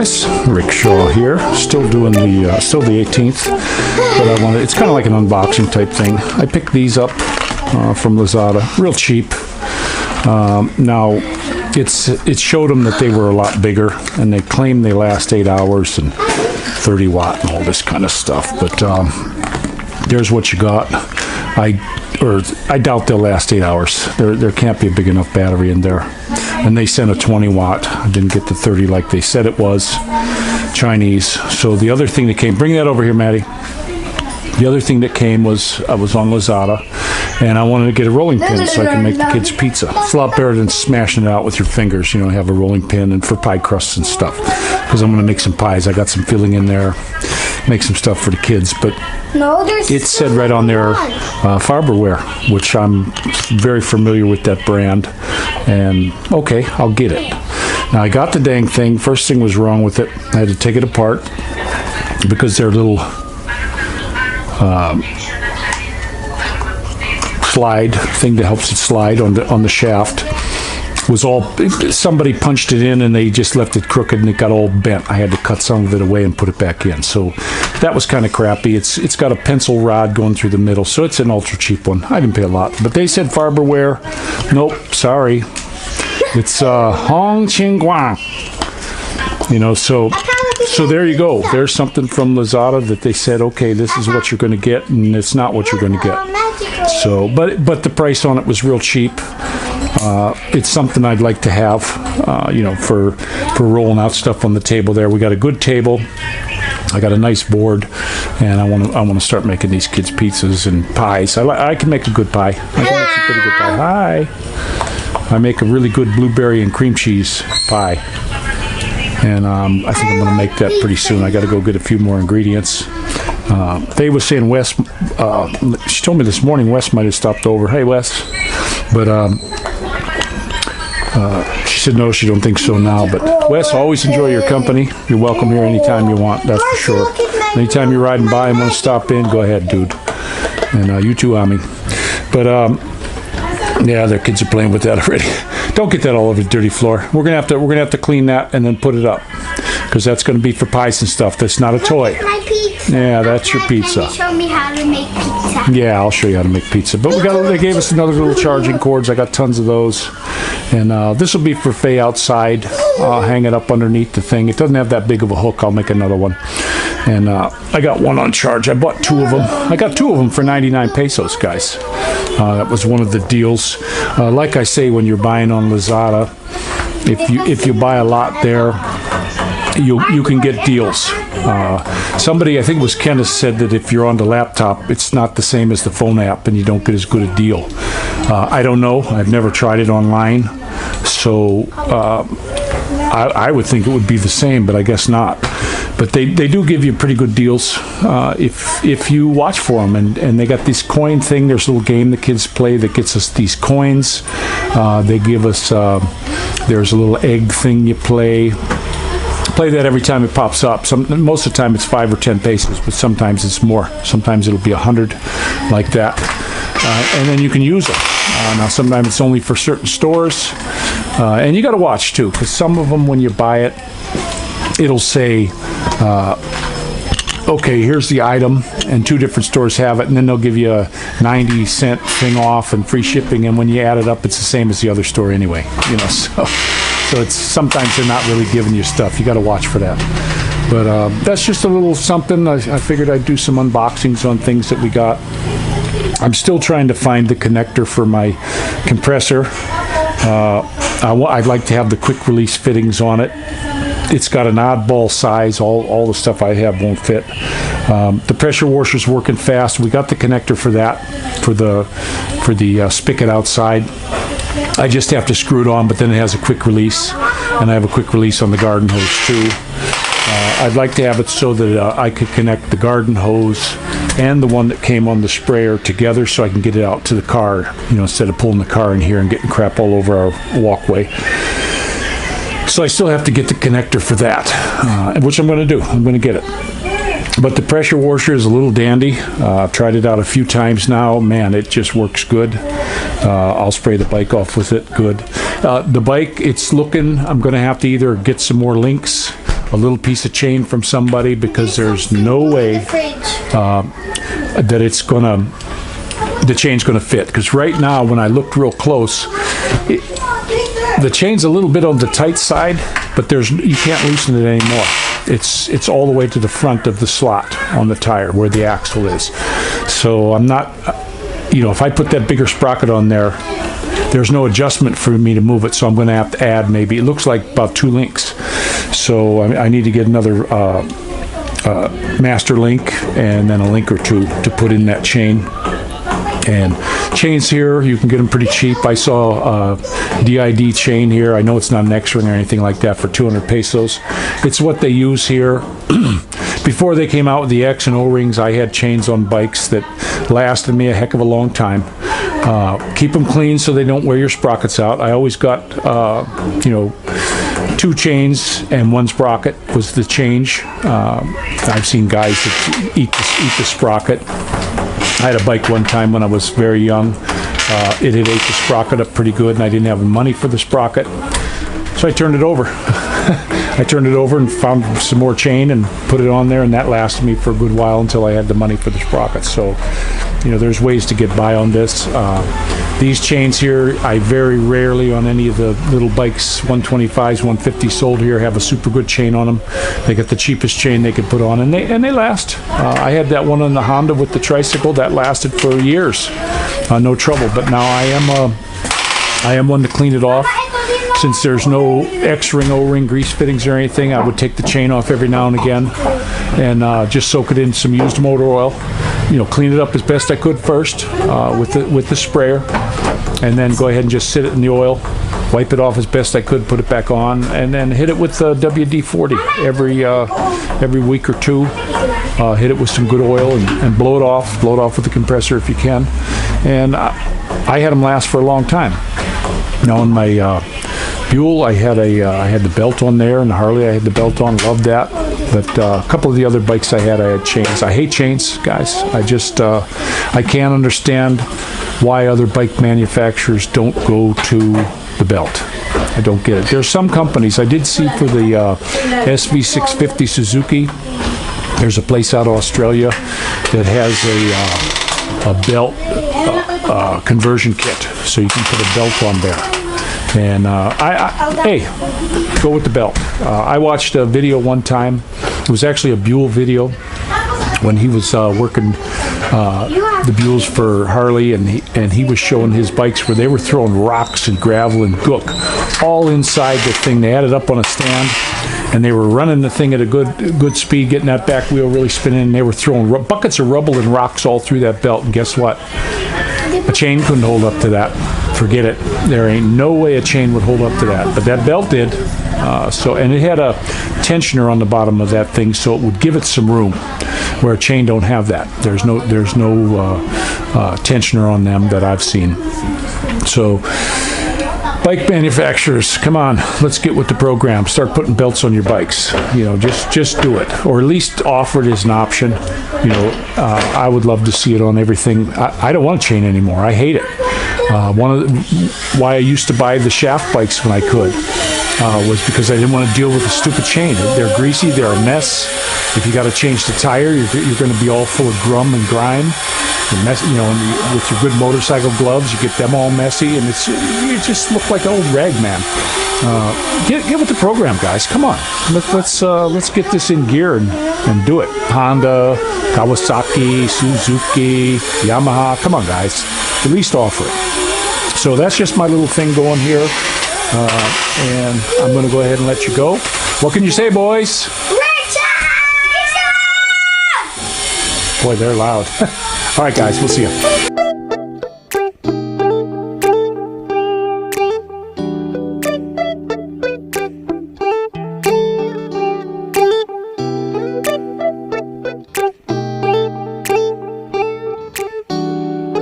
guys, Rickshaw here, still doing the still the 18th, but I wanted, it's kind of like an unboxing type thing. I picked these up from Lazada, real cheap. Now it showed them that they were a lot bigger, and they claim they last 8 hours and 30 watt and all this kind of stuff, but there's what you got. I doubt they'll last 8 hours. There can't be a big enough battery in there. And they sent a 20 watt. I didn't get the 30 like they said it was. Chinese. So the other thing that came, bring that over here, Maddie. The other thing that came was, I was on Lazada, and I wanted to get a rolling pin so I can make the kids pizza. It's a lot better than smashing it out with your fingers, you know, have a rolling pin and for pie crusts and stuff. Because I'm going to make some pies. I got some filling in there. Make some stuff for the kids, but it said right on there Farberware, which I'm very familiar with that brand, and okay, I'll get it. Now I got the dang thing. First thing was wrong with it. I had to take it apart because their little slide thing that helps it slide on the shaft was all, somebody punched it in and they just left it crooked and it got all bent. I had to cut some of it away and put it back in. So that was kind of crappy. It's got a pencil rod going through the middle, so it's an ultra cheap one. I didn't pay a lot, but they said Farberware. Nope, sorry. It's Hong Ching Guang. You know, so there you go. There's something from Lazada that they said, okay, this is what you're going to get, and it's not what you're going to get. So, but the price on it was real cheap. It's something I'd like to have, you know, for rolling out stuff on the table there. We got a good table. I got a nice board, and I want to start making these kids pizzas and pies. I can make a good pie. I can make some pretty good pie. Hi. I make a really good blueberry and cream cheese pie, and I think I'm going to make that pretty soon. I got to go get a few more ingredients. They were saying Wes. She told me this morning Wes might have stopped over. Hey, Wes, but she said no, she don't think so now. But Wes, always enjoy your company. You're welcome here anytime you want. That's for sure. Anytime you're riding by and want to stop in, go ahead, dude. And you too, Ami. But yeah, their kids are playing with that already. Don't get that all over the dirty floor. We're gonna have to clean that and then put it up, because that's gonna be for pies and stuff. That's not a toy. Yeah, that's your pizza. Can you show me how to make pizza? Yeah, I'll show you how to make pizza. But they gave us another little charging cords. I got tons of those. And this will be for Faye outside. Hang it up underneath the thing. It doesn't have that big of a hook. I'll make another one. And I got one on charge. I bought two of them. I got two of them for 99 pesos, guys. That was one of the deals. Like I say, when you're buying on Lazada, if you buy a lot there, you can get deals. Somebody, I think it was Kenneth, said that if you're on the laptop, it's not the same as the phone app and you don't get as good a deal. I don't know. I've never tried it online, so I would think it would be the same, but I guess not. But they do give you pretty good deals if you watch for them. And they got this coin thing. There's a little game the kids play that gets us these coins. They give us, there's a little egg thing you play that every time it pops up. Most of the time it's 5 or 10 pesos, but sometimes it's more. Sometimes it'll be 100, like that. And then you can use them. Now sometimes it's only for certain stores. And you got to watch too, because some of them when you buy it, it'll say, okay, here's the item, and 2 different stores have it, and then they'll give you a 90-cent thing off and free shipping, and when you add it up, it's the same as the other store anyway. You know, so it's sometimes they're not really giving you stuff. You got to watch for that. But that's just a little something. I figured I'd do some unboxings on things that we got. I'm still trying to find the connector for my compressor. I'd like to have the quick release fittings on it. It's got an oddball size. All the stuff I have won't fit. The pressure washer's working fast. We got the connector for that, for the spigot outside. I just have to screw it on, but then it has a quick release, and I have a quick release on the garden hose too. I'd like to have it so that I could connect the garden hose and the one that came on the sprayer together, so I can get it out to the car, you know, instead of pulling the car in here and getting crap all over our walkway. So I still have to get the connector for that, which I'm going to do. I'm going to get it. But the pressure washer is a little dandy. I've tried it out a few times now. Man, it just works good. I'll spray the bike off with it. Good. The bike, it's looking, I'm going to have to either get some more links a little piece of chain from somebody, because there's no way that the chain's gonna fit. Because right now, when I looked real close, the chain's a little bit on the tight side, but you can't loosen it anymore. It's all the way to the front of the slot on the tire where the axle is. So I'm not, if I put that bigger sprocket on there, there's no adjustment for me to move it, so I'm going to have to add maybe, it looks like about 2 links. So I need to get another master link and then a link or two to put in that chain. And chains here, you can get them pretty cheap. I saw a DID chain here. I know it's not an X-ring or anything like that, for 200 pesos. It's what they use here. Before they came out with the X and O-rings, I had chains on bikes that lasted me a heck of a long time. Keep them clean so they don't wear your sprockets out. I always got, 2 chains and 1 sprocket was the change. I've seen guys that eat the sprocket. I had a bike one time when I was very young. It had ate the sprocket up pretty good, and I didn't have the money for the sprocket, so I turned it over. I turned it over and found some more chain and put it on there, and that lasted me for a good while until I had the money for the sprocket. So, there's ways to get by on this. These chains here, I very rarely on any of the little bikes, 125s, 150s sold here, have a super good chain on them. They got the cheapest chain they could put on, and they last. I had that one on the Honda with the tricycle that lasted for years, no trouble. But now I am one to clean it off. Since there's no X-ring, O-ring, grease fittings or anything, I would take the chain off every now and again and just soak it in some used motor oil. Clean it up as best I could first with the sprayer, and then go ahead and just sit it in the oil, wipe it off as best I could, put it back on, and then hit it with WD-40 every week or two. Hit it with some good oil and blow it off with the compressor if you can. And I had them last for a long time. On my Buell, I had the belt on there, and the Harley I had the belt on. Loved that. But a couple of the other bikes I had chains. I hate chains, guys. I can't understand why other bike manufacturers don't go to the belt. I don't get it. There's some companies I did see for the SV650 Suzuki. There's a place out of Australia that has a belt conversion kit, so you can put a belt on there. And hey, go with the belt. I watched a video one time. It was actually a Buell video when he was working the Buells for Harley, and he was showing his bikes where they were throwing rocks and gravel and gook all inside the thing. They had it up on a stand, and they were running the thing at a good speed, getting that back wheel really spinning, and they were throwing buckets of rubble and rocks all through that belt. And guess what? A chain couldn't hold up to that. Forget it. There ain't no way a chain would hold up to that. But that belt did. And it had a tensioner on the bottom of that thing, so it would give it some room, where a chain don't have that. There's no tensioner on them that I've seen. So, bike manufacturers, come on, let's get with the program. Start putting belts on your bikes. Just do it, or at least offer it as an option. I would love to see it on everything. I don't want a chain anymore. I hate it. Why I used to buy the shaft bikes when I could was because I didn't want to deal with the stupid chain. They're greasy. They're a mess. If you got to change the tire, you're going to be all full of grum and grime. And with your good motorcycle gloves, you get them all messy, and you just look like an old rag man. Get with the program, guys. Come on, let's get this in gear and do it. Honda, Kawasaki, Suzuki, Yamaha. Come on, guys. At least offer it. So that's just my little thing going here, and I'm going to go ahead and let you go. What can you say, boys? Boy, they're loud. All right, guys, we'll see you.